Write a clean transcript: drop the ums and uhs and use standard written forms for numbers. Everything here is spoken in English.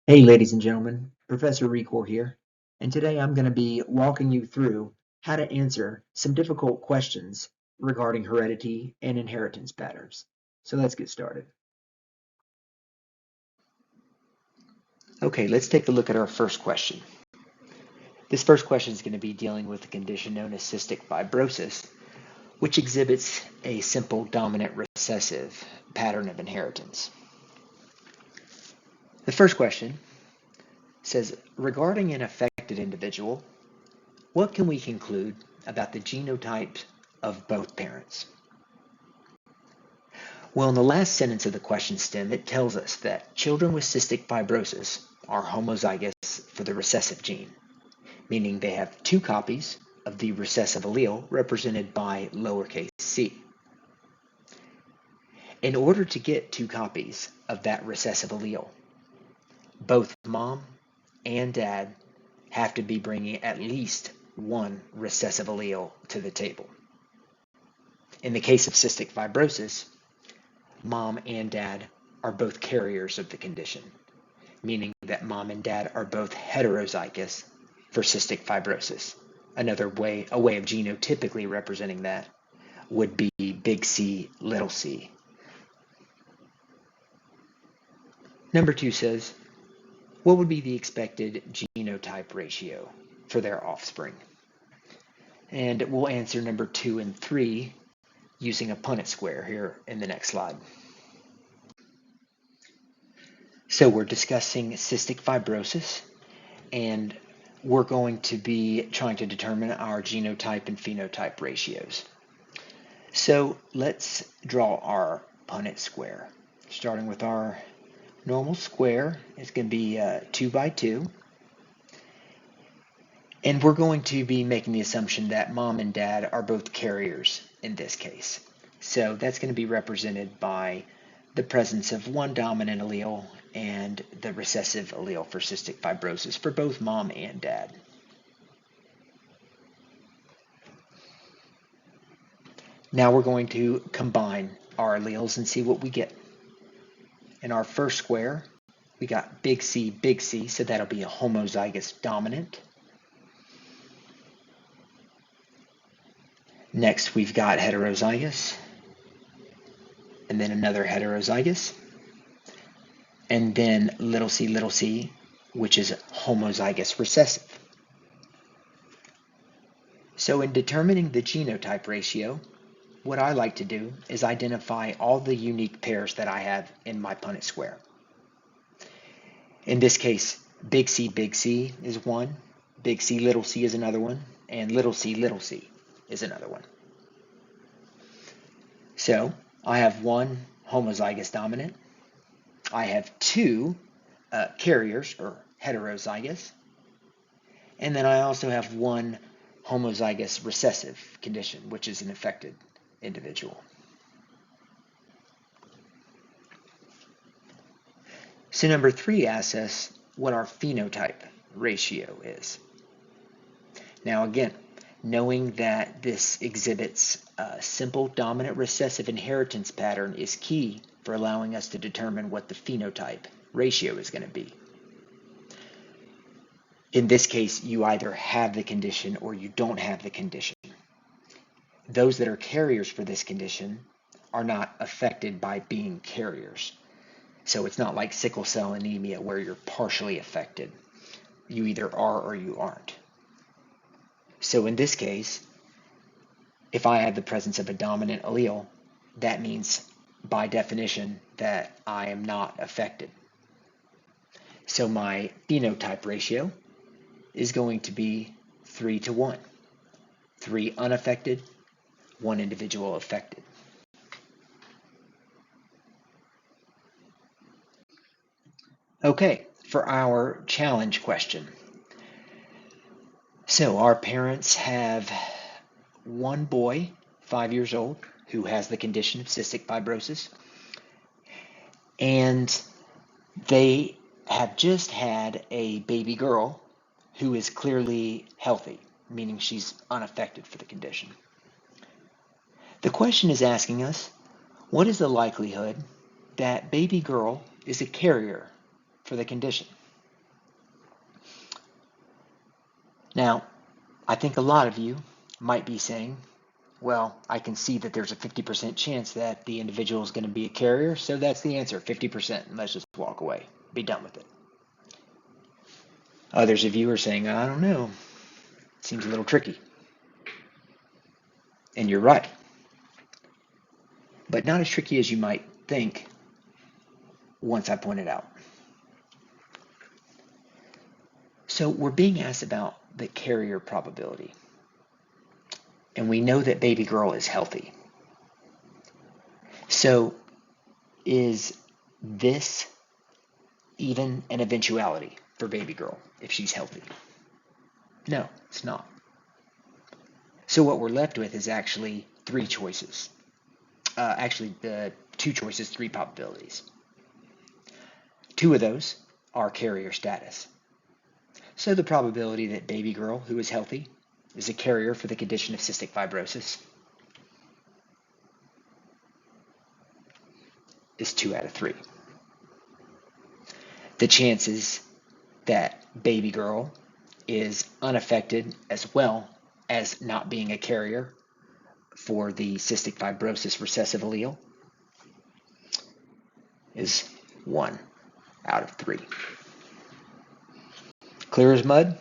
Hey, ladies and gentlemen, Professor Recore here, and today I'm going to be walking you through how to answer some difficult questions regarding heredity and inheritance patterns. So let's get started. Okay, let's take a look at our first question. This first question is going to be dealing with a condition known as cystic fibrosis, which exhibits a simple dominant recessive pattern of inheritance. The first question says, regarding an affected individual, what can we conclude about the genotypes of both parents? Well, in the last sentence of the question stem, it tells us that children with cystic fibrosis are homozygous for the recessive gene, meaning they have two copies of the recessive allele represented by lowercase c. In order to get two copies of that recessive allele, both mom and dad have to be bringing at least one recessive allele to the table. In the case of cystic fibrosis, mom and dad are both carriers of the condition, meaning that mom and dad are both heterozygous for cystic fibrosis. A way of genotypically representing that would be big C, little c. Number 2 says, what would be the expected genotype ratio for their offspring? And we'll answer number 2 and 3 using a Punnett square here in the next slide. So we're discussing cystic fibrosis, and we're going to be trying to determine our genotype and phenotype ratios. So let's draw our Punnett square. Starting with our normal square, it's going to be 2 by 2. And we're going to be making the assumption that mom and dad are both carriers in this case. So that's going to be represented by the presence of one dominant allele and the recessive allele for cystic fibrosis for both mom and dad. Now we're going to combine our alleles and see what we get. In our first square, we got big C, so that'll be a homozygous dominant. Next, we've got heterozygous, and then another heterozygous, and then little c, which is homozygous recessive. So in determining the genotype ratio, what I like to do is identify all the unique pairs that I have in my Punnett square. In this case, big C is one, big C is another one, and little c is another one. So I have one homozygous dominant, I have two carriers or heterozygous, and then I also have one homozygous recessive condition, which is an affected individual. So number 3 asks us what our phenotype ratio is. Now again, knowing that this exhibits a simple dominant recessive inheritance pattern is key for allowing us to determine what the phenotype ratio is going to be. In this case, you either have the condition or you don't have the condition. Those that are carriers for this condition are not affected by being carriers. So it's not like sickle cell anemia where you're partially affected. You either are or you aren't. So in this case, if I have the presence of a dominant allele, that means by definition that I am not affected. So my phenotype ratio is going to be 3 to 1. 3 unaffected, 1 individual affected. Okay, for our challenge question. So our parents have one boy, 5 years old, who has the condition of cystic fibrosis, and they have just had a baby girl who is clearly healthy, meaning she's unaffected for the condition. The question is asking us, what is the likelihood that baby girl is a carrier for the condition? Now, I think a lot of you might be saying, well, I can see that there's a 50% chance that the individual is going to be a carrier, so that's the answer, 50%, and let's just walk away, be done with it. Others of you are saying, I don't know, seems a little tricky. And you're right, but not as tricky as you might think once I point it out. So we're being asked about the carrier probability, and we know that baby girl is healthy. So is this even an eventuality for baby girl if she's healthy? No, it's not. So what we're left with is actually three choices. The two choices, three probabilities. Two of those are carrier status. So the probability that baby girl who is healthy is a carrier for the condition of cystic fibrosis is 2 out of 3. The chances that baby girl is unaffected as well as not being a carrier for the cystic fibrosis recessive allele is 1 out of 3. Clear as mud?